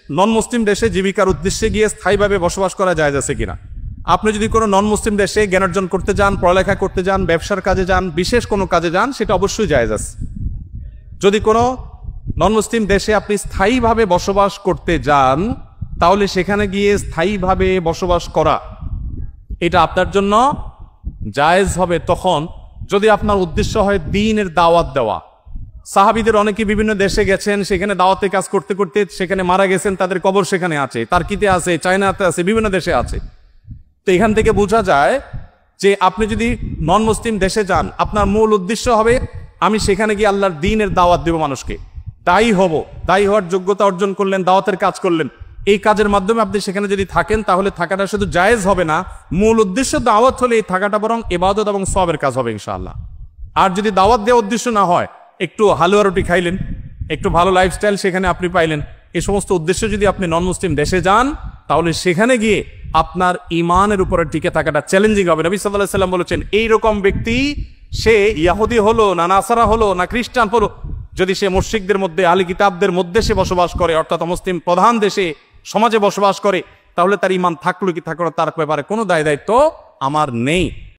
নন মুসলিম দেশে জীবিকার উদ্দেশ্যে গিয়ে স্থায়ীভাবে বসবাস করা জায়েজ আছে কিনা। আপনি যদি কোনো নন মুসলিম দেশে জ্ঞানার্জন করতে যান, পড়ালেখা করতে যান, ব্যবসার কাজে যান, বিশেষ কোনো কাজে যান, সেটা অবশ্যই জায়েজ আছে। যদি কোনো নন মুসলিম দেশে আপনি স্থায়ীভাবে বসবাস করতে যান, তাহলে সেখানে গিয়ে স্থায়ীভাবে বসবাস করা এটা আপনার জন্য জায়েজ হবে তখন যদি আপনার উদ্দেশ্য হয় দ্বীনের দাওয়াত দেওয়া। সাহাবীদের অনেকে বিভিন্ন দেশে গেছেন, সেখানে দাওয়াতে কাজ করতে করতে সেখানে মারা গেছেন, তাদের কবর সেখানে আছে, তার্কিতে আছে, চায়নাতে আছে, বিভিন্ন দেশে আছে। তো এখান থেকে বোঝা যায় যে আপনি যদি নন মুসলিম দেশে যান, আপনার মূল উদ্দেশ্য হবে আমি সেখানে গিয়ে আল্লাহর দ্বীনের দাওয়াত দেব মানুষকে, দায়ী হব, দায়ী হওয়ার যোগ্যতা অর্জন করলেন, দাওয়াতের কাজ করলেন। এই কাজের মাধ্যমে আপনি সেখানে যদি থাকেন তাহলে থাকাটা শুধু জায়েজ হবে না, মূল উদ্দেশ্য দাওয়াত হলে এই থাকাটা বরং ইবাদত এবং সওয়াবের কাজ হবে ইনশাআল্লাহ। আর যদি দাওয়াত দেওয়ার উদ্দেশ্য না হয়, একটু হালুয়া রুটি খাইলেন, একটু ভালো লাইফস্টাইল সেখানে আপনি পাইলেন, এই সমস্ত উদ্দেশ্য যদি আপনি নন মুসলিম দেশে যান তাহলে সেখানে গিয়ে আপনার ইমানের উপরে টিকে থাকাটা চ্যালেঞ্জিং হবে। নবী সাল্লাল্লাহু আলাইহি সাল্লাম বলেছেন, এইরকম ব্যক্তি সে ইয়াহুদি হলো না নাসারা হলো না খ্রিস্টান হলো, যদি সে মুশরিকদের মধ্যে, আহলে কিতাবদের মধ্যে সে বসবাস করে, অর্থাৎ মুসলিম প্রধান দেশে সমাজে বসবাস করে, তাহলে তার ইমান থাকলো কি থাকলো তার ব্যাপারে কোনো দায় দায়িত্ব আমার নেই।